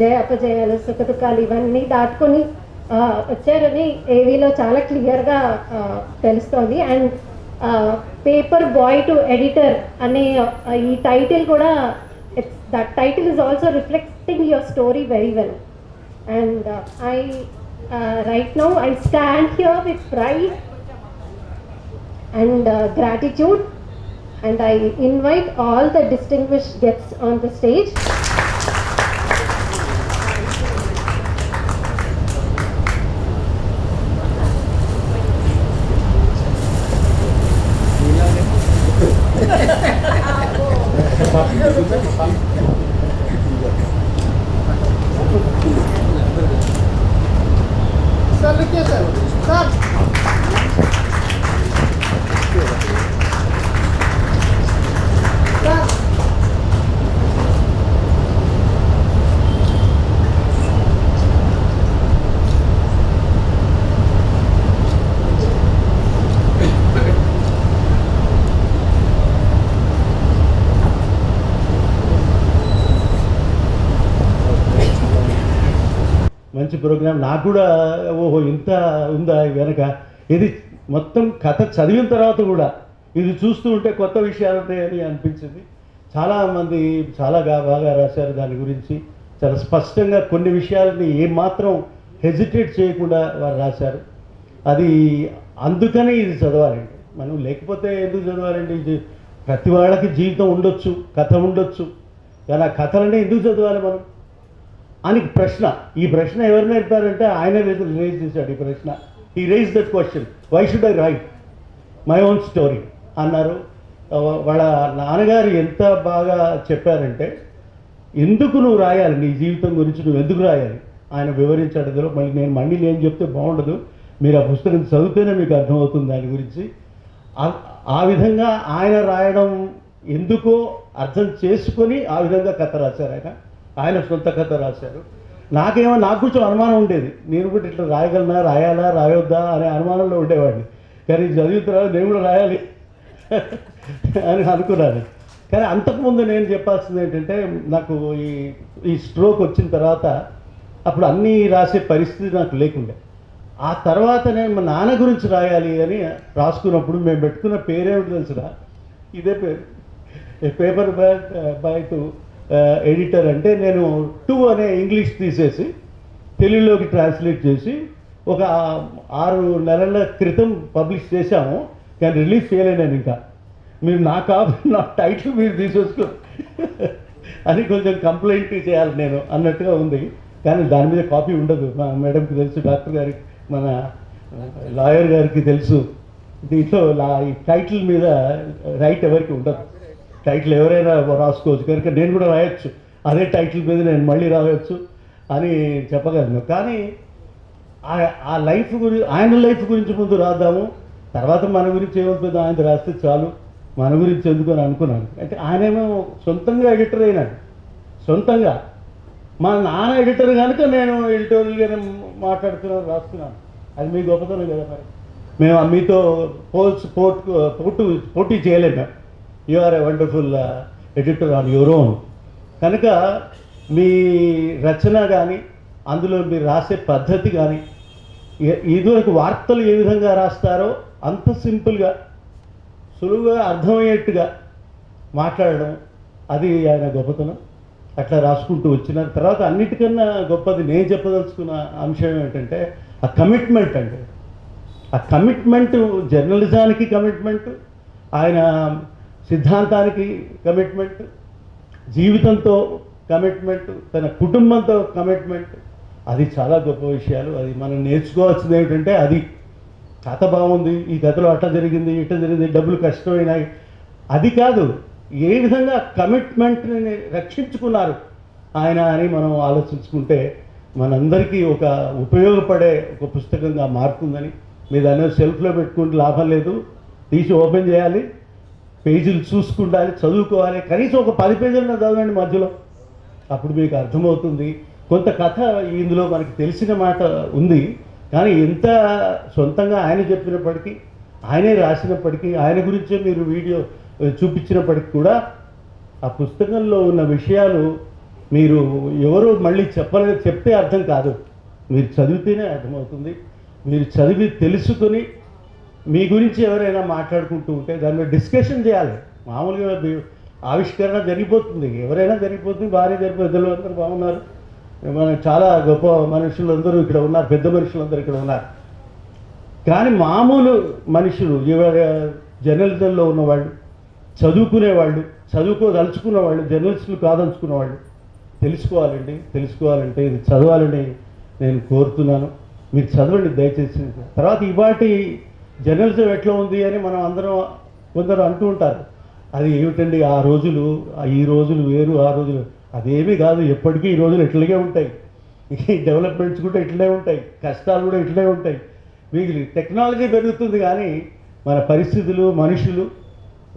జయ అపజయాలు సుఖదుఖాలు ఇవన్నీ దాటుకొని వచ్చారని ఏవీలో చాలా క్లియర్గా తెలుస్తోంది. And paper boy to editor అనే ఈ టైటిల్ కూడా that title is also reflecting your story very well. And right now I stand here with pride and gratitude, and I invite all the distinguished guests on the stage. మంచి programme. నాకు కూడా ఓహో ఇంత ఉందా వెనక, ఇది మొత్తం కథ చదివిన తర్వాత కూడా ఇది చూస్తూ ఉంటే కొత్త విషయాలు ఉంటాయని అనిపించింది. చాలామంది చాలా బాగా రాశారు దాని గురించి, చాలా స్పష్టంగా కొన్ని విషయాలని ఏమాత్రం హెజిటేట్ చేయకుండా వారు రాశారు. అది అందుకనే ఇది చదవాలండి మనం, లేకపోతే ఎందుకు చదవాలండి? ఇది ప్రతి వాళ్ళకి జీవితం ఉండొచ్చు, కథ ఉండొచ్చు, కానీ ఆ కథలనే ఎందుకు చదవాలి మనం అని ప్రశ్న. ఈ ప్రశ్న ఎవరు నేర్పారంటే ఆయన రేజ్ చేశాడు ఈ ప్రశ్న. ఈ raised that question, why should I write my own story అన్నారు. వాళ్ళ నాన్నగారు ఎంత బాగా చెప్పారంటే, ఎందుకు నువ్వు రాయాలి, నీ జీవితం గురించి నువ్వు ఎందుకు రాయాలి ఆయన వివరించాడు. అందులో మళ్ళీ నేను చెప్తే బాగుండదు, మీరు ఆ పుస్తకం చదివితేనే మీకు అర్థమవుతుంది దాని గురించి. ఆ విధంగా ఆయన రాయడం ఎందుకో అర్థం చేసుకొని ఆ విధంగా కథ రాశారు. ఆయన సొంత కథ రాశారు. నాకు కొంచెం అనుమానం ఉండేది, నేను కూడా ఇట్లా రాయగలనా, రాయాలా రాయొద్దా అనే అనుమానంలో ఉండేవాడిని. కానీ చదివిన తర్వాత నేను కూడా రాయాలి అని అనుకున్నాను. కానీ అంతకుముందు నేను చెప్పాల్సింది ఏంటంటే, నాకు ఈ స్ట్రోక్ వచ్చిన తర్వాత అప్పుడు అన్నీ రాసే పరిస్థితి నాకు లేకుండే. ఆ తర్వాత నేను మా నాన్న గురించి రాయాలి అని రాసుకున్నప్పుడు మేము పెట్టుకున్న పేరేమిటి తెలుసురా, ఇదే పేరు, పేపర్ బాయ్ టు ఎడిటర్. అంటే నేను 2 అనే ఇంగ్లీష్ తీసేసి తెలుగులోకి ట్రాన్స్లేట్ చేసి ఒక 6 నెలల క్రితం పబ్లిష్ చేశాము, కానీ రిలీజ్ చేయలేను నేను. ఇంకా మీరు నా టైటిల్ మీరు తీసేసుకో అని కొంచెం కంప్లైంట్ చేయాలి నేను అన్నట్టుగా ఉంది. కానీ దాని మీద కాపీ ఉండదు. మా మేడంకి తెలుసు, డాక్టర్ గారికి, మన లాయర్ గారికి తెలుసు. దీంట్లో ఈ టైటిల్ మీద రైట్ ఎవరికి ఉండదు. టైటిల్ ఎవరైనా రాసుకోవచ్చు, కనుక నేను కూడా రాయొచ్చు, అదే టైటిల్ మీద నేను మళ్ళీ రాయొచ్చు అని చెప్పగలను. కానీ ఆ లైఫ్ గురించి, ఆయన లైఫ్ గురించి ముందు రాద్దాము, తర్వాత మన గురించి ఏమవుతుందో ఆయన రాస్తే చాలు, మన గురించి ఎందుకు అని అనుకున్నాను. అంటే ఆయనేమో సొంతంగా ఎడిటర్ అయినాడు, సొంతంగా. మా నాన్న ఎడిటర్ కనుక నేను ఎడిటోరియల్గానే మాట్లాడుతున్నాను, రాస్తున్నాను. అది మీ గొప్పతనం కదా. మరి మేము మీతో పోటీ చేయలేము. You are a wonderful editor on your own. కనుక మీ రచన కానీ, అందులో మీరు రాసే పద్ధతి కానీ, ఇదివరకు వార్తలు ఏ విధంగా రాస్తారో అంత సింపుల్గా, సులువుగా అర్థమయ్యేట్టుగా మాట్లాడడం, అది ఆయన గొప్పతనం. అట్లా రాసుకుంటూ వచ్చిన తర్వాత అన్నిటికన్నా గొప్పది నేను చెప్పదలుచుకున్న అంశం ఏంటంటే ఆ కమిట్మెంట్. అంటే ఆ కమిట్మెంట్, జర్నలిజానికి కమిట్మెంట్, ఆయన సిద్ధాంతానికి కమిట్మెంట్, జీవితంతో కమిట్మెంట్, తన కుటుంబంతో కమిట్మెంట్, అది చాలా గొప్ప విషయాలు. అది మనం నేర్చుకోవాల్సింది ఏంటంటే, అది కథ బాగుంది, ఈ కథలో అట్లా జరిగింది, ఇట్లా జరిగింది, డబ్బులు కష్టమైనాయి, అది కాదు, ఏ విధంగా కమిట్మెంట్ని రక్షించుకున్నారు ఆయన అని మనం ఆలోచించుకుంటే మనందరికీ ఒక ఉపయోగపడే ఒక పుస్తకంగా మారుతుందని. మీరు అనేది సెల్ఫ్లో పెట్టుకుంటే లాభం లేదు, తీసి ఓపెన్ చేయాలి, పేజీలు చూసుకుండాలి, చదువుకోవాలి. కనీసం ఒక 10 పేజీలను చదవండి మధ్యలో, అప్పుడు మీకు అర్థమవుతుంది. కొంత కథ ఇందులో మనకి తెలిసిన మాట ఉంది, కానీ ఎంత సొంతంగా ఆయన చెప్పినప్పటికీ, ఆయనే రాసినప్పటికీ, ఆయన గురించే మీరు వీడియో చూపించినప్పటికీ కూడా ఆ పుస్తకంలో ఉన్న విషయాలు మీరు ఎవరు మళ్ళీ చెప్తే అర్థం కాదు, మీరు చదివితేనే అర్థమవుతుంది. మీరు చదివి తెలుసుకొని మీ గురించి ఎవరైనా మాట్లాడుకుంటూ ఉంటే దాని మీద డిస్కషన్ చేయాలి. మామూలుగా ఆవిష్కరణ జరిగిపోతుంది, ఎవరైనా జరిగిపోతుంది, భార్య పెద్దలు అందరూ బాగున్నారు, మన చాలా గొప్ప మనుషులందరూ ఇక్కడ ఉన్నారు, పెద్ద మనుషులందరూ ఇక్కడ ఉన్నారు. కానీ మామూలు మనుషులు జర్నలిజంలో ఉన్నవాళ్ళు, చదువుకునేవాళ్ళు, చదువుకోదలుచుకున్న వాళ్ళు, జర్నలిస్టులు కాదలుచుకున్న వాళ్ళు తెలుసుకోవాలంటే ఇది చదవాలని నేను కోరుతున్నాను. మీరు చదవండి దయచేసి. తర్వాత ఇవాటి జర్నలిజం ఎట్లా ఉంది అని మనం అందరం కొందరు అంటూ ఉంటారు, అది ఏమిటండి ఆ రోజులు, ఈ రోజులు వేరు, ఆ రోజులు అదేమీ కాదు. ఎప్పటికీ ఈ రోజులు ఇట్లాగే ఉంటాయి, ఈ డెవలప్మెంట్స్ కూడా ఇట్లనే ఉంటాయి, కష్టాలు కూడా ఇట్లనే ఉంటాయి. మీకు టెక్నాలజీ పెరుగుతుంది కానీ మన పరిస్థితులు, మనుషులు,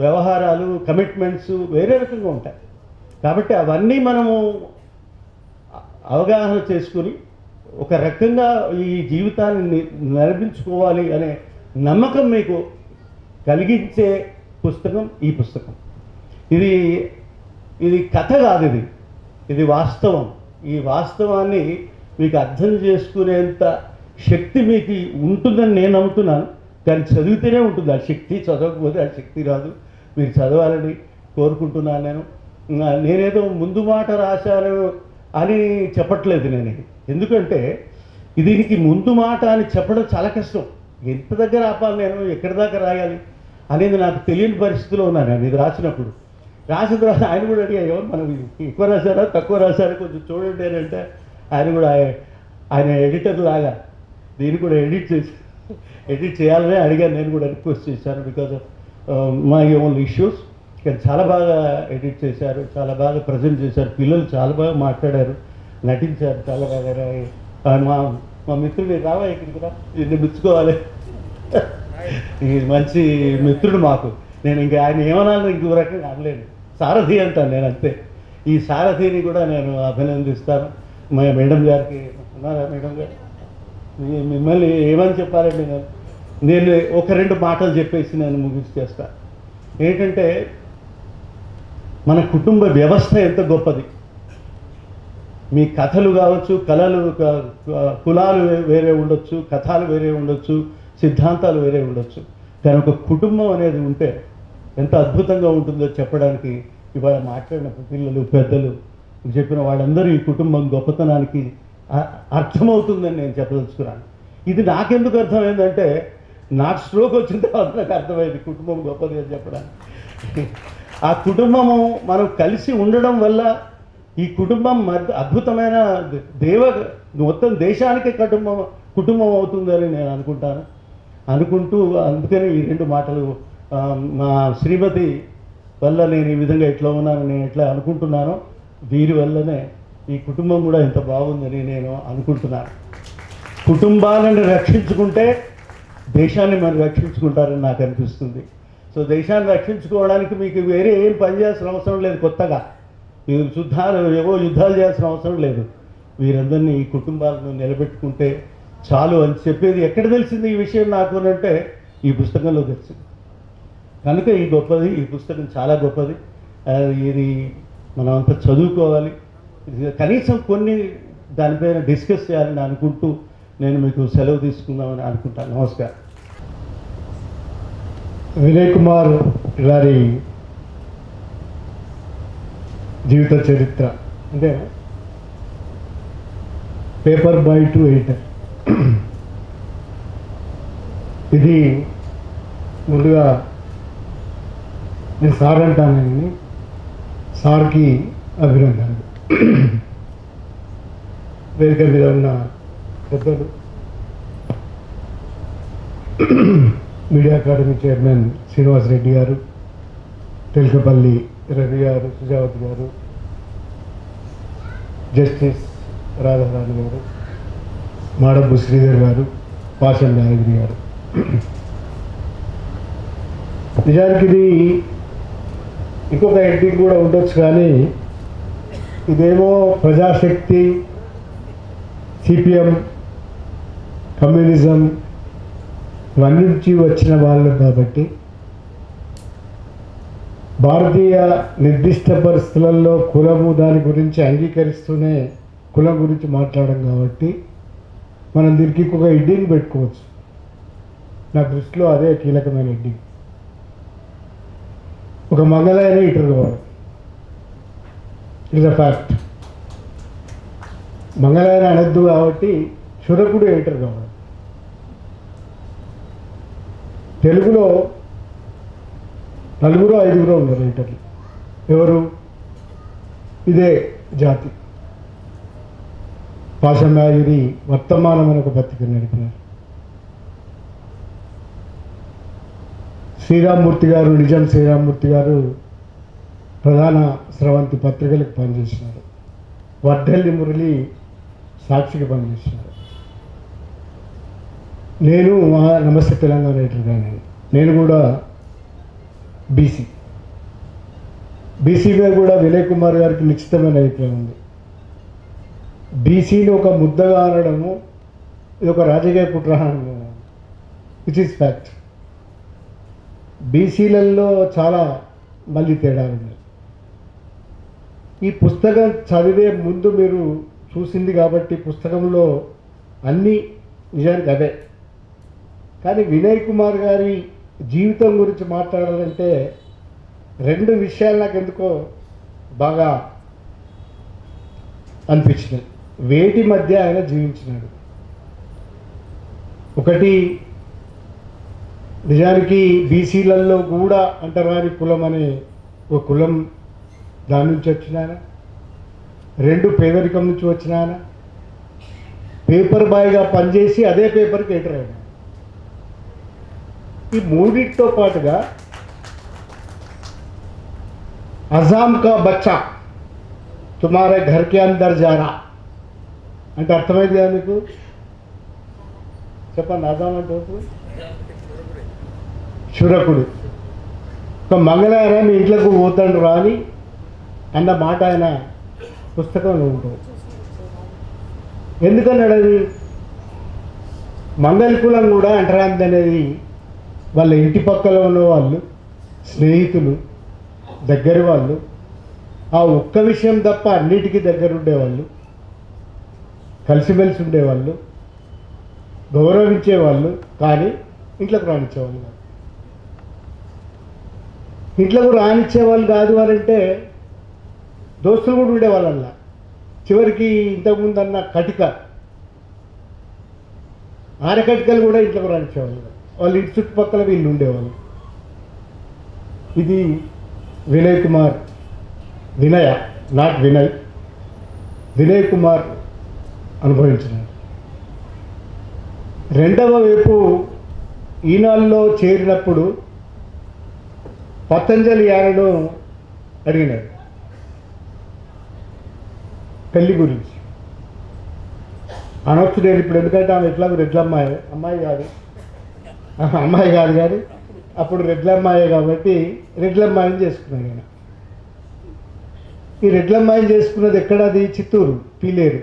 వ్యవహారాలు, కమిట్మెంట్స్ వేరే రకంగా ఉంటాయి. కాబట్టి అవన్నీ మనము అవగాహన చేసుకుని ఒక రకంగా ఈ జీవితాన్ని నడిపించుకోవాలి అనే నమ్మకం మీకు కలిగించే పుస్తకం ఈ పుస్తకం. ఇది కథ కాదు, ఇది వాస్తవం. ఈ వాస్తవాన్ని మీకు అర్థం చేసుకునేంత శక్తి మీకు ఉంటుందని నేను నమ్ముతున్నాను. కానీ చదివితేనే ఉంటుంది ఆ శక్తి, చదవకపోతే ఆ శక్తి రాదు. మీరు చదవాలని కోరుకుంటున్నాను. నేనేదో ముందు మాట రాశాను అని చెప్పట్లేదు నేను, ఎందుకంటే దీనికి ముందు మాట అని చెప్పడం చాలా కష్టం. ఎంత దగ్గర ఆపాలి, నేను ఎక్కడి దాకా రాయాలి అనేది నాకు తెలియని పరిస్థితిలో ఉన్నాను నేను ఇది రాసిన తర్వాత. ఆయన కూడా అడిగా, మనం ఎక్కువ రాశారా తక్కువ రాశారా కొంచెం చూడండి అని అంటే, ఆయన కూడా ఆయన ఎడిటర్ లాగా దీన్ని కూడా ఎడిట్ చేయాలని అడిగాను. నేను కూడా రిక్వెస్ట్ చేశాను because of my own issues. కానీ చాలా బాగా ఎడిట్ చేశారు, చాలా బాగా ప్రజెంట్ చేశారు, పిల్లలు చాలా బాగా మాట్లాడారు, నటించారు చాలా బాగా. మా మిత్రుడు రావా ఇక్కడికి రా, దీన్ని మెచ్చుకోవాలి. ఈ మంచి మిత్రుడు మాకు. నేను ఇంకా ఆయన ఏమనాలని ఇంకొక రకంగా అనలేను, సారథి అంటాను నేను అంతే. ఈ సారథిని కూడా నేను అభినందిస్తాను. మా మేడం గారికి, ఉన్నారా మేడం గారు, మిమ్మల్ని ఏమని చెప్పాలండి, నేను ఒక రెండు మాటలు చెప్పేసి నేను ముగించేస్తాను. ఏంటంటే మన కుటుంబ వ్యవస్థ ఎంత గొప్పది. మీ కథలు కావచ్చు, కళలు, కులాలు వేరే ఉండొచ్చు, కథలు వేరే ఉండొచ్చు, సిద్ధాంతాలు వేరే ఉండొచ్చు, కానీ ఒక కుటుంబం అనేది ఉంటే ఎంత అద్భుతంగా ఉంటుందో చెప్పడానికి ఇవాళ మాట్లాడిన పిల్లలు, పెద్దలు చెప్పిన వాళ్ళందరూ ఈ కుటుంబం గొప్పతనానికి అర్థమవుతుందని నేను చెప్పదలుచుకున్నాను. ఇది నాకెందుకు అర్థమైందంటే, నాకు స్ట్రోక్ వచ్చిన తర్వాత నాకు అర్థమైంది కుటుంబం గొప్పది అని చెప్పడానికి. ఆ కుటుంబము మనం కలిసి ఉండడం వల్ల ఈ కుటుంబం అద్భుతమైన మొత్తం దేశానికి కుటుంబం అవుతుందని నేను అనుకుంటూ అందుకని ఈ రెండు మాటలు మా శ్రీమతి వల్ల నేను ఈ విధంగా ఎట్లా ఉన్నాను, నేను ఎట్లా అనుకుంటున్నానో వీరి వల్లనే ఈ కుటుంబం కూడా ఇంత బాగుందని నేను అనుకుంటున్నాను. కుటుంబాలను రక్షించుకుంటే దేశాన్ని మనం రక్షించుకుంటారని నాకు అనిపిస్తుంది. సో దేశాన్ని రక్షించుకోవడానికి మీకు వేరే ఏం పని చేయాల్సిన అవసరం లేదు, కొత్తగా మీరు యుద్ధాలు చేయాల్సిన అవసరం లేదు. వీరందరినీ ఈ కుటుంబాలను నిలబెట్టుకుంటే చాలు అని చెప్పేది ఎక్కడ తెలిసింది ఈ విషయం నాకు అంటే ఈ పుస్తకంలో తెలిసింది. కనుక ఈ పుస్తకం చాలా గొప్పది. ఇది మనం అంతా చదువుకోవాలి, కనీసం కొన్ని దానిపైన డిస్కస్ చేయాలని అనుకుంటూ నేను మీకు సెలవు తీసుకుందామని అనుకుంటాను. నమస్కారం. వినయ్ కుమార్ గారి జీవిత చరిత్ర అంటే పేపర్ బాయ్ టు ఎడిటర్. ఇది ముందుగా నేను సార్ అంటానని, సార్కి అభినందనలు. వేదిక మీద ఉన్న పెద్దలు, media academy chairman Srinivas Reddy గారు, తెలకపల్లి రవి గారు, సుజావతి గారు, జస్టిస్ రాధారాణి గారు, మాడబ్బు శ్రీధర్ గారు, పాషం నాయగిరి గారు. నిజానికి ఇది ఇంకొక హెడ్డింగ్ కూడా ఉండొచ్చు, కానీ ఇదేమో ప్రజాశక్తి, సిపిఎం, కమ్యూనిజం ఇవన్నీ నుంచి వచ్చిన వాళ్ళు కాబట్టి భారతీయ నిర్దిష్ట పరిస్థితులలో కులము దాని గురించి అంగీకరిస్తూనే కులం గురించి మాట్లాడడం కాబట్టి మనం దీనికి ఒక హెడ్డింగ్ పెట్టుకోవచ్చు. నా దృష్టిలో అదే కీలకమైన హెడ్డింగ్. ఒక మంగళాయన ఇటర్ కావాలి, ఇట్స్ అ ఫ్యాక్ట్. మంగళాయన అనొద్దు కాబట్టి క్షురకుడు ఎడిటర్ కావాలి. తెలుగులో 4-5 ఉన్నారు ఎడిటర్లు. ఎవరు? ఇదే జాతి. పాషామాయురి వర్తమానం అని ఒక పత్రిక నడిపినారు. శ్రీరామ్మూర్తి గారు, నిజాం శ్రీరామ్మూర్తి గారు ప్రధాన స్రవంతి పత్రికలకు పనిచేసినారు. వర్ధల్లి మురళి సాక్షికి పనిచేసినారు. నేను నమస్తే తెలంగాణ ఎడిటర్గా నేను కూడా బీసీ మీద కూడా వినయ్ కుమార్ గారికి నిశ్చితమైన అభిప్రాయం ఉంది. బీసీని ఒక ముద్దగా అనడము ఇది ఒక రాజకీయ కుట్ర, విచ్ ఈస్ ఫ్యాక్ట్. బీసీలలో చాలా మళ్ళీ తేడాలు ఉన్నాయి. ఈ పుస్తకం చదివే ముందు మీరు చూసింది కాబట్టి పుస్తకంలో అన్నీ నిజానికి అదే. కానీ వినయ్ కుమార్ గారి జీవితం గురించి మాట్లాడాలంటే 2 విషయాలు నాకు ఎందుకో బాగా అనిపించినాయి. వేటి మధ్య ఆయన జీవించినాడు. ఒకటి, నిజానికి బీసీలలో కూడా అంటరాని కులం అనే ఒక కులం, దాని నుంచి వచ్చిన ఆయన. 2, పేదరికం నుంచి వచ్చిన ఆయన. పేపర్ బాయ్గా పనిచేసి అదే పేపర్కి ఎడిటర్ అయినా. ఈ మూడింటితో పాటుగా అజామ్ కా బచ్చా తుమారే ఘర్ కే అందర్ జారా అంటే అర్థమైంది కదా మీకు? చెప్పండి. అజామ్ అంటే క్షురకుడు. ఒక మంగళాయన మీ ఇంట్లోకి పోతాడు రాని అన్న మాట ఆయన పుస్తకంలో ఉంటుంది. ఎందుకన్నాడు అది? మంగళ కులం కూడా అంటరాంది అనేది వాళ్ళ ఇంటి పక్కలో ఉన్న వాళ్ళు, స్నేహితులు, దగ్గర వాళ్ళు, ఆ ఒక్క విషయం తప్ప అన్నిటికీ దగ్గర ఉండేవాళ్ళు, కలిసిమెలిసి ఉండేవాళ్ళు, గౌరవించేవాళ్ళు. కానీ ఇంట్లోకి రానిచ్చేవాళ్ళు కాదు. ఇంట్లోకి రానిచ్చేవాళ్ళు కాదు అని అంటే దోస్తులు కూడా ఉండేవాళ్ళల్లా. చివరికి ఇంతకుముందు అన్న కటిక, ఆరకటికలు కూడా ఇంట్లోకి రానిచ్చేవాళ్ళు కాదు. వాళ్ళు ఇంటి చుట్టుపక్కల వీళ్ళు ఉండేవాళ్ళు. ఇది వినయ్ కుమార్, వినయ నాట్ వినయ్, వినయ్ కుమార్ అనుభవించినాడు. రెండవ వైపు ఈనాడులో చేరినప్పుడు పతంజలి ఆయనను అడిగినాడు పెళ్లి గురించి. అనొచ్చు నేను ఇప్పుడు, ఎందుకంటే ఆమె ఎట్లా రెడ్లమ్మాయి, అమ్మాయి కాదు కానీ అప్పుడు రెడ్లమ్మాయే కాబట్టి రెడ్లమ్మాయిని చేసుకున్నాడు ఆయన. ఈ రెడ్లమ్మాయిని చేసుకున్నది ఎక్కడది? చిత్తూరు, పీలేరు.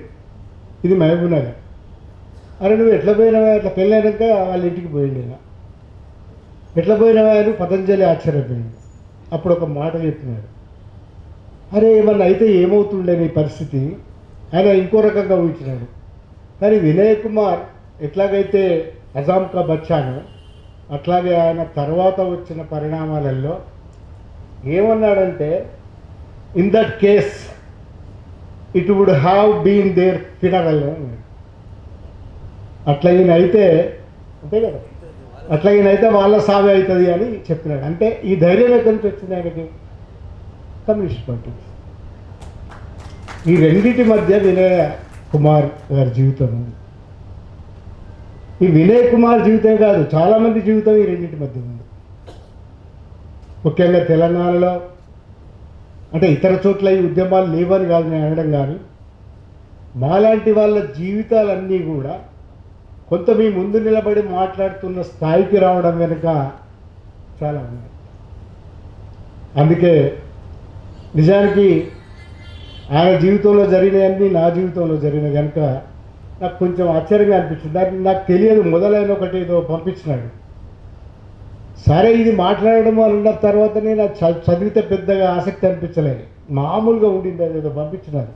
ఇది మహబూబ్నగర్. అరే నువ్వు ఎట్లా పోయినావా? అట్లా పెళ్ళైనాక వాళ్ళ ఇంటికి పోయింది ఆయన. ఎట్లా పోయినావా అని పతంజలి ఆశ్చర్యపోయింది. అప్పుడు ఒక మాట చెప్పినాడు, అరే ఏమన్నా అయితే ఏమవుతుండే నీ పరిస్థితి. ఆయన ఇంకో రకంగా ఊహించినాడు. కానీ వినయ్ కుమార్ ఎట్లాగైతే అజామ్ కా బచ్చాను అట్లాగే ఆయన తర్వాత వచ్చిన పరిణామాలలో ఏమన్నాడంటే, in that case it would have been their funeral. అట్లా ఈయనైతే అంతే కదా, అట్లా ఈయనైతే వాళ్ళ సావే అవుతుంది అని చెప్పినాడు. అంటే ఈ ధైర్యం ఎక్కడి నుంచి వచ్చింది ఆయనకి? Communist party. ఈ రెండింటి మధ్య వినయ్ కుమార్ గారి జీవితం ఉంది. ఈ వినయ్ కుమార్ జీవితం కాదు, చాలామంది జీవితం ఈ రెండింటి మధ్య ఉంది. ముఖ్యంగా తెలంగాణలో, అంటే ఇతర చోట్ల ఈ ఉద్యమాలు లేవని కాదు నేను అనడం, కానీ మాలాంటి వాళ్ళ జీవితాలన్నీ కూడా కొంత మీ ముందు నిలబడి మాట్లాడుతున్న స్థాయికి రావడం వెనుక చాలా ఉన్నాయి. అందుకే నిజానికి ఆయన జీవితంలో జరిగినవన్నీ నా జీవితంలో జరిగిన కనుక నాకు కొంచెం ఆశ్చర్యంగా అనిపించింది. దానికి నాకు తెలియదు. మొదలైన ఒకటి ఏదో పంపించినాడు సరే ఇది మాట్లాడడం అన్న తర్వాత నేను చదివితే పెద్దగా ఆసక్తి అనిపించలేదు, మామూలుగా ఉండింది, అది ఏదో పంపించినారు.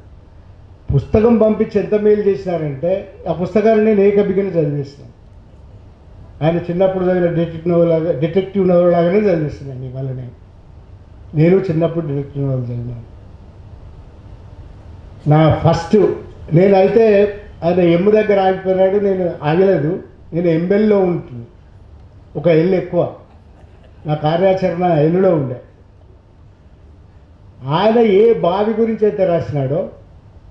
పుస్తకం పంపించి ఎంత మేలు చేసినారంటే ఆ పుస్తకాన్ని నేను ఏకబిగిన చదివేస్తున్నాను. ఆయన చిన్నప్పుడు చదివిన డిటెక్టివ్ నవల్ లాగానే చదివిస్తున్నాను. ఇవాళ నేను చిన్నప్పుడు డిటెక్టివ్ నవల్ చదివినాను. నా ఫస్ట్ నేనైతే ఆయన ఎమ్ము దగ్గర ఆగిపోయినాడు, నేను ఆగలేదు. నేను ఎంబెల్లో ఉంటుంది, ఒక ఎల్లు ఎక్కువ, నా కార్యాచరణ ఎల్లులో ఉండే. ఆయన ఏ బావి గురించి అయితే రాసినాడో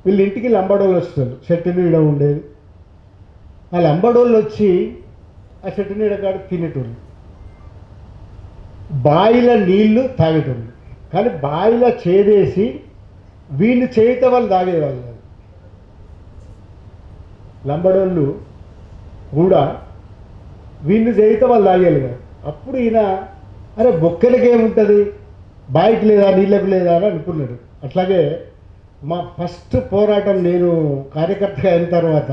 వీళ్ళ ఇంటికి లంబడోళ్ళు వస్తారు, చెట్టు నీడ ఉండేది. ఆ లంబడోళ్ళు వచ్చి ఆ చెట్టు నీడ కాడ తినేటోళ్ళు, బావిల నీళ్లు తాగేటోళ్ళు. కానీ బావిలో చేదేసి వీళ్ళు చేయితే వాళ్ళు తాగేవాళ్ళు. లంబడోళ్ళు కూడా వీళ్ళు చేయితే వాళ్ళు తాగేయాలి కాదు. అప్పుడు ఈయన అరే బొక్కలకి ఏముంటుంది, బావికి లేదా నీళ్ళకి లేదా అని అనుకున్నాడు. అట్లాగే మా ఫస్ట్ పోరాటం, నేను కార్యకర్తగా అయిన తర్వాత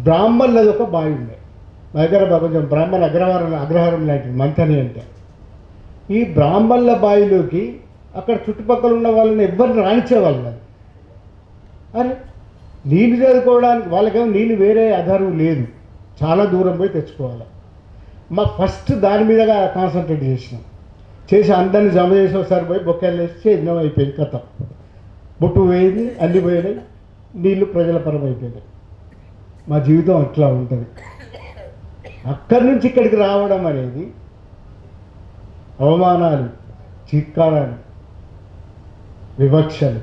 బ్రాహ్మణులది ఒక బావి ఉండే మా దగ్గర, కొంచెం బ్రాహ్మణ అగ్రహారం లాంటిది మంతని అంటే. ఈ బ్రాహ్మణుల బావిలోకి అక్కడ చుట్టుపక్కల ఉన్న వాళ్ళని ఎవ్వరిని రాణించేవాళ్ళు కాదు. అరే నీళ్ళు చదువుకోవడానికి వాళ్ళకేమో నీళ్ళు వేరే ఆధారం లేదు, చాలా దూరం పోయి తెచ్చుకోవాలి. మా ఫస్ట్ దాని మీదగా కాన్సన్ట్రేట్ చేసి అందరిని జమ చేసి ఒకసారి పోయి బొక్కలు వేసి చేద్దాం, అయిపోయింది కథ. బొట్టు పోయింది, అన్ని పోయినాయి, నీళ్ళు ప్రజల పరం అయిపోయినాయి. మా జీవితం అట్లా ఉంటుంది. అక్కడి నుంచి ఇక్కడికి రావడం అనేది అవమానాలు, చీత్కారాలు, వివక్షలు.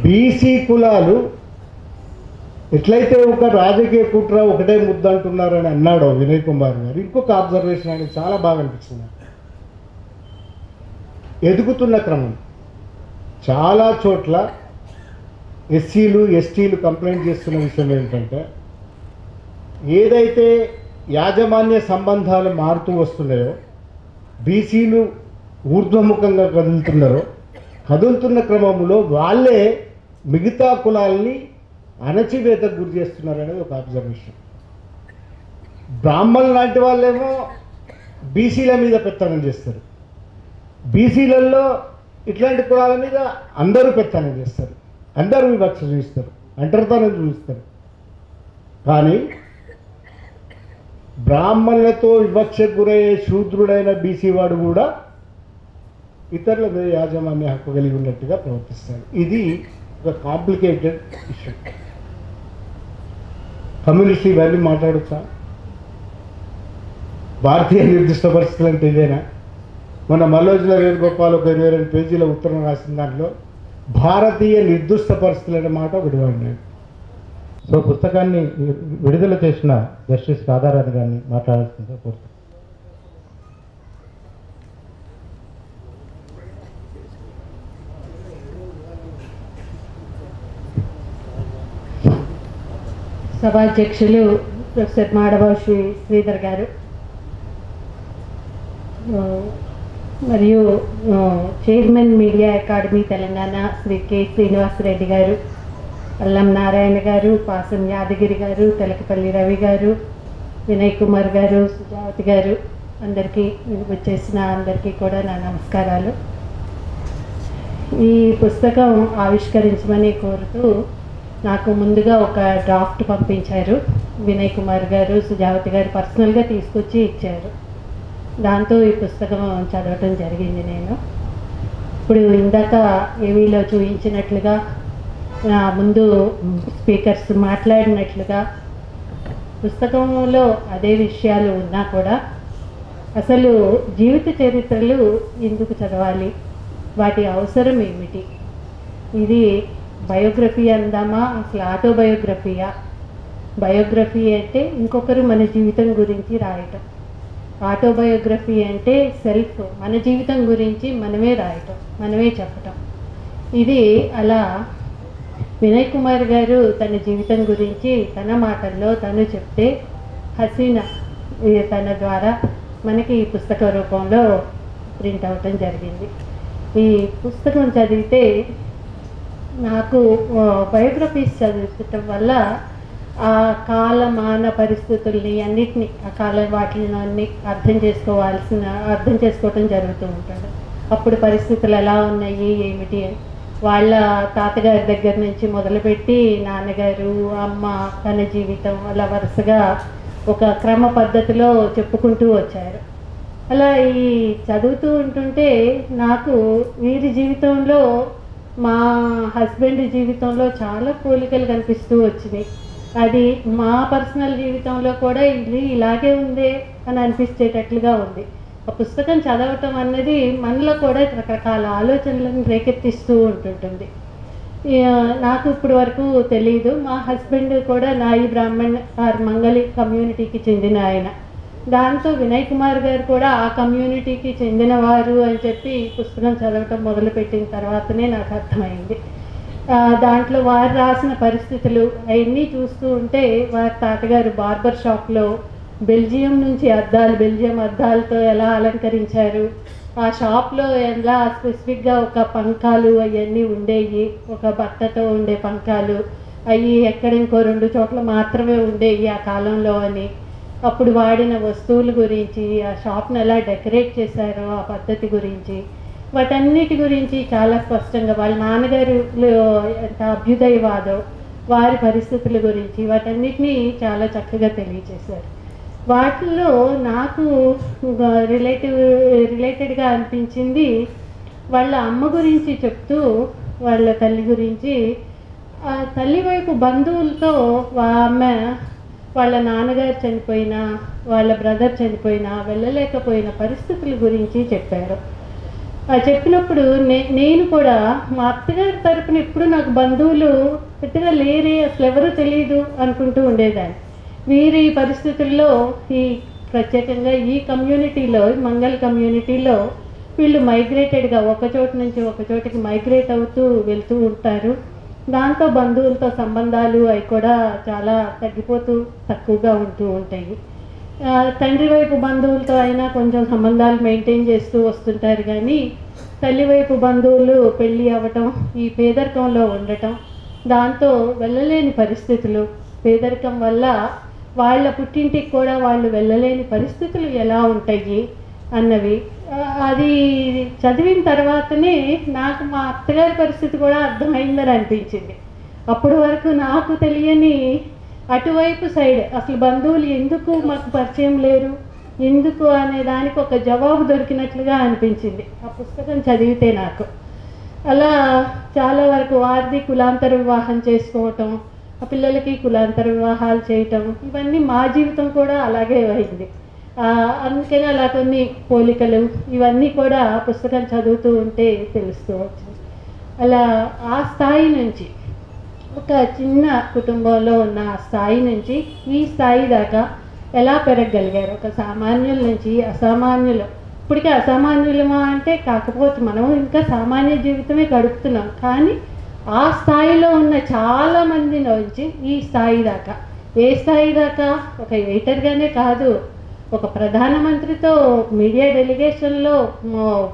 బీసీ కులాలు ఎట్లయితే ఒక రాజకీయ కుట్ర ఒకటే ముద్ద అంటున్నారని అన్నాడు వినయ్ కుమార్ గారు. ఇంకొక అబ్జర్వేషన్ అనేది చాలా బాగా అనిపిస్తుంది. ఎదుగుతున్న క్రమం చాలా చోట్ల ఎస్సీలు ఎస్టీలు కంప్లైంట్ చేస్తున్న విషయం ఏంటంటే, ఏదైతే యాజమాన్య సంబంధాలు మారుతూ వస్తున్నాయో, బీసీలు ఊర్ధ్వముఖంగా కదులుతున్న క్రమంలో వాళ్ళే మిగతా కులాలని అణచివేతకు గురి చేస్తున్నారు అనేది ఒక అబ్జర్వేషన్. బ్రాహ్మణులు లాంటి వాళ్ళేమో బీసీల మీద పెత్తనం చేస్తారు, బీసీలలో ఇట్లాంటి కులాల మీద అందరూ పెత్తనం చేస్తారు, అందరూ వివక్ష చూపిస్తారు, అంటర్తనం చూపిస్తారు. కానీ బ్రాహ్మణులతో వివక్షకు గురయ్యే శూద్రుడైన బీసీ వాడు కూడా ఇతరుల మీద యాజమాన్య హక్కు కలిగి ఉన్నట్టుగా ప్రవర్తిస్తాడు. ఇది ఒక కాంప్లికేటెడ్ ఇష్యూ. కమ్యూనిస్టులు ఇవన్నీ మాట్లాడచ్చా? భారతీయ నిర్దిష్ట పరిస్థితులు అంటే ఇదేనా? మన మల్లోజుల వేణుగోపాల్ ఒక 22 పేజీల ఉత్తరం రాసిన దాంట్లో భారతీయ నిర్దిష్ట పరిస్థితులు అనే మాట ఒకటి వాడినాడు. సో పుస్తకాన్ని విడుదల చేసిన జస్టిస్ రాధారాణి గారిని మాట్లాడాల్సిందిగా కోరుతున్నాను. సభాధ్యక్షులు ప్రొఫెసర్ మాడభాషి శ్రీధర్ గారు, మరియు chairman media academy Telangana Shri K Srinivasa Reddy గారు, అల్లం నారాయణ గారు, పాసం యాదగిరి గారు, తెలకపల్లి రవి గారు, వినయ్ కుమార్ గారు, సుజావతి గారు, అందరికీ వచ్చేసిన అందరికీ కూడా నా నమస్కారాలు. ఈ పుస్తకం ఆవిష్కరించమని కోరుతూ నాకు ముందుగా ఒక డ్రాఫ్ట్ పంపించారు. వినయ్ కుమార్ గారు, సుజావతి గారు పర్సనల్గా తీసుకొచ్చి ఇచ్చారు. దాంతో ఈ పుస్తకం చదవటం జరిగింది. నేను ఇప్పుడు ఇందాక ఏవీలో చూపించినట్లుగా ముందు స్పీకర్స్ మాట్లాడినట్లుగా పుస్తకంలో అదే విషయాలు ఉన్నా కూడా అసలు జీవిత చరిత్రలు ఎందుకు చదవాలి, వాటి అవసరం ఏమిటి, ఇది బయోగ్రఫీ అందామా అసలు ఆటోబయోగ్రఫీయా? బయోగ్రఫీ అంటే ఇంకొకరు మన జీవితం గురించి రాయటం, ఆటోబయోగ్రఫీ అంటే సెల్ఫ్, మన జీవితం గురించి మనమే రాయటం, మనమే చెప్పటం. ఇది అలా వినయ్ కుమార్ గారు తన జీవితం గురించి తన మాటల్లో తను చెప్తే హసీనా తన ద్వారా మనకి ఈ పుస్తక రూపంలో ప్రింట్ అవటం జరిగింది. ఈ పుస్తకం చదివితే నాకు బయోగ్రఫీస్ చదవటం వల్ల ఆ కాలమాన పరిస్థితుల్ని అన్నిటినీ ఆ కాలం వాటిని అన్ని అర్థం చేసుకోవటం జరుగుతూ ఉంటాడు. అప్పుడు పరిస్థితులు ఎలా ఉన్నాయి ఏమిటి అని వాళ్ళ తాతగారి దగ్గర నుంచి మొదలుపెట్టి నాన్నగారు, అమ్మ, తన జీవితం అలా వరుసగా ఒక క్రమ పద్ధతిలో చెప్పుకుంటూ వచ్చారు. అలా ఈ చదువుతూ ఉంటుంటే నాకు వీరి జీవితంలో మా హస్బెండ్ జీవితంలో చాలా పోలికలు కనిపిస్తూ వచ్చినాయి. అది మా పర్సనల్ జీవితంలో కూడా ఇది ఇలాగే ఉందే అని అనిపించేటట్లుగా ఉంది. ఆ పుస్తకం చదవటం అన్నది మనలో కూడా రకరకాల ఆలోచనలను రేకెత్తిస్తూ ఉంటుంటుంది. నాకు ఇప్పుడు వరకు తెలియదు, మా హస్బెండ్ కూడా నాయి బ్రాహ్మణ్ ఆర్ మంగళి కమ్యూనిటీకి చెందిన ఆయన. దాంతో వినయ్ కుమార్ గారు కూడా ఆ కమ్యూనిటీకి చెందినవారు అని చెప్పి పుస్తకం చదవటం మొదలుపెట్టిన తర్వాతనే నాకు అర్థమైంది. దాంట్లో వారు రాసిన పరిస్థితులు అవన్నీ చూస్తూ ఉంటే వారి తాతగారు బార్బర్ షాప్లో బెల్జియం అద్దాలతో ఎలా అలంకరించారు, ఆ షాప్లో ఎలా స్పెసిఫిక్గా ఒక పంకాలు అవన్నీ ఉండేవి, ఒక బట్టతో ఉండే పంకాలు అవి ఎక్కడ ఇంకో 2 చోట్ల మాత్రమే ఉండేవి ఆ కాలంలో అని, అప్పుడు వాడిన వస్తువుల గురించి, ఆ షాప్ను ఎలా డెకరేట్ చేశారో ఆ పద్ధతి గురించి, వాటన్నిటి గురించి చాలా స్పష్టంగా వాళ్ళ నాన్నగారు ఎంత అభ్యుదయవాదో వారి పరిస్థితుల గురించి వాటన్నిటినీ చాలా చక్కగా తెలియజేశారు. వాటిల్లో నాకు రిలేటెడ్గా అనిపించింది వాళ్ళ అమ్మ గురించి చెప్తూ, వాళ్ళ తల్లి గురించి, తల్లి వైపు బంధువులతో ఆమె వాళ్ళ నాన్నగారు చనిపోయినా వాళ్ళ బ్రదర్ చనిపోయినా వెళ్ళలేకపోయిన పరిస్థితుల గురించి చెప్పారు. చెప్పినప్పుడు నేను కూడా మా అత్తగారి తరపున ఎప్పుడు నాకు బంధువులు పెద్దగా లేరే, అసలు ఎవరూ తెలియదు అనుకుంటూ ఉండేదాన్ని. వీరి పరిస్థితుల్లో ప్రత్యేకంగా ఈ కమ్యూనిటీలో, మంగళ కమ్యూనిటీలో వీళ్ళు మైగ్రేటెడ్గా ఒక చోటు నుంచి ఒక చోటికి మైగ్రేట్ అవుతూ వెళ్తూ ఉంటారు. దాంతో బంధువులతో సంబంధాలు అవి కూడా చాలా తక్కువగా ఉంటూ ఉంటాయి. తండ్రి వైపు బంధువులతో అయినా కొంచెం సంబంధాలు మెయింటైన్ చేస్తూ వస్తుంటారు, కానీ తల్లి వైపు బంధువులు పెళ్ళి అవ్వటం, ఈ పేదరికంలో ఉండటం, దాంతో వెళ్ళలేని పరిస్థితులు, పేదరికం వల్ల వాళ్ళ పుట్టింటికి కూడా వాళ్ళు వెళ్ళలేని పరిస్థితులు ఎలా ఉంటాయి అన్నవి అది చదివిన తర్వాతనే నాకు మా అత్తగారి పరిస్థితి కూడా అర్థమైందని అనిపించింది. అప్పటి వరకు నాకు తెలియని అటువైపు సైడ్ అసలు బంధువులు ఎందుకు మాకు పరిచయం లేరు, ఎందుకు అనే దానికి ఒక జవాబు దొరికినట్లుగా అనిపించింది ఆ పుస్తకం చదివితే నాకు. అలా చాలా వరకు వారిది కులాంతర వివాహం చేసుకోవటం, ఆ పిల్లలకి కులాంతర వివాహాలు చేయటం, ఇవన్నీ మా జీవితం కూడా అలాగే అయింది. అందుకని అలా కొన్ని పోలికలు ఇవన్నీ కూడా ఆ పుస్తకం చదువుతూ ఉంటే తెలుస్తూ వచ్చింది. అలా ఆ స్థాయి నుంచి, ఒక చిన్న కుటుంబంలో ఉన్న ఆ స్థాయి నుంచి ఈ స్థాయి దాకా ఎలా పెరగగలిగారు, ఒక సామాన్యుల నుంచి అసామాన్యులు. ఇప్పటికే అసామాన్యులమా అంటే కాకపోతే మనం ఇంకా సామాన్య జీవితమే గడుపుతున్నాం, కానీ ఆ స్థాయిలో ఉన్న చాలామంది నుంచి ఈ స్థాయి దాకా, ఏ స్థాయి దాకా, ఒక ఎడిటర్గానే కాదు, ఒక ప్రధానమంత్రితో మీడియా డెలిగేషన్లో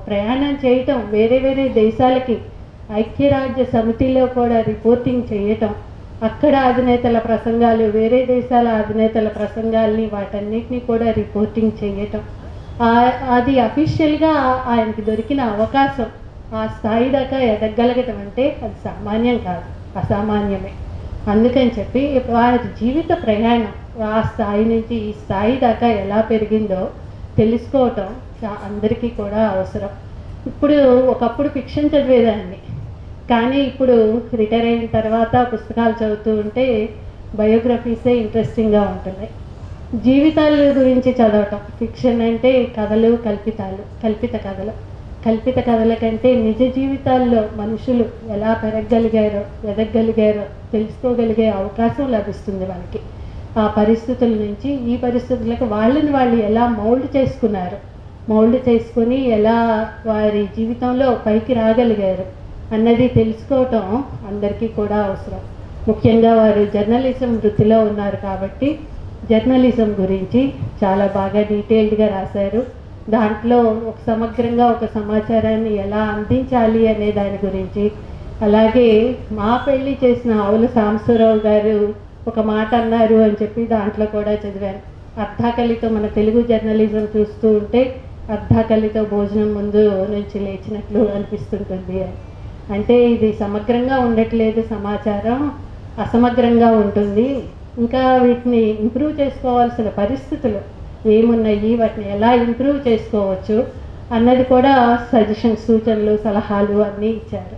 ప్రయాణం చేయటం, వేరే వేరే దేశాలకి ఐక్యరాజ్య సమితిలో కూడా రిపోర్టింగ్ చేయటం, అక్కడ అధినేతల ప్రసంగాలు, వేరే దేశాల అధినేతల ప్రసంగాల్ని వాటన్నిటినీ కూడా రిపోర్టింగ్ చేయటం, అది అఫీషియల్గా ఆయనకి దొరికిన అవకాశం, ఆ స్థాయి దాకా ఎదగగలగటం అంటే అది సామాన్యం కాదు, అసామాన్యమే. అందుకని చెప్పి వారి జీవిత ప్రయాణం ఆ స్థాయి నుంచి ఈ స్థాయి దాకా ఎలా పెరిగిందో తెలుసుకోవటం అందరికీ కూడా అవసరం. ఒకప్పుడు ఫిక్షన్ చదివేదాన్ని, కానీ ఇప్పుడు రిటైర్ అయిన తర్వాత పుస్తకాలు చదువుతూ ఉంటే బయోగ్రఫీసే ఇంట్రెస్టింగ్గా ఉంటున్నాయి. జీవితాల గురించి చదవటం, ఫిక్షన్ అంటే కథలు, కల్పిత కథల కంటే నిజ జీవితాల్లో మనుషులు ఎలా పెరగగలిగారో, ఎదగగలిగారో తెలుసుకోగలిగే అవకాశం లభిస్తుంది మనకి. ఆ పరిస్థితుల నుంచి ఈ పరిస్థితులకు వాళ్ళని వాళ్ళు ఎలా మౌల్డ్ చేసుకుని ఎలా వారి జీవితంలో పైకి రాగలిగారు అన్నది తెలుసుకోవటం అందరికీ కూడా అవసరం. ముఖ్యంగా వారు జర్నలిజం వృత్తిలో ఉన్నారు కాబట్టి జర్నలిజం గురించి చాలా బాగా డీటెయిల్డ్గా రాశారు. దాంట్లో సమగ్రంగా ఒక సమాచారాన్ని ఎలా అందించాలి అనే దాని గురించి, అలాగే మా పెళ్ళి చేసిన ఆవుల సాంబశివరావు గారు ఒక మాట అన్నారు అని చెప్పి దాంట్లో కూడా చదివాను. అర్ధాకలితో మన తెలుగు జర్నలిజం చూస్తూ ఉంటే అర్ధాకలితో భోజనం ముందు నుంచి లేచినట్లు అనిపిస్తుంటుంది అని. అంటే ఇది సమగ్రంగా ఉండట్లేదు, సమాచారం అసమగ్రంగా ఉంటుంది. ఇంకా వీటిని ఇంప్రూవ్ చేసుకోవాల్సిన పరిస్థితులు ఏమున్నాయి, వాటిని ఎలా ఇంప్రూవ్ చేసుకోవచ్చు అన్నది కూడా సజెషన్స్, సూచనలు, సలహాలు అన్నీ ఇచ్చారు.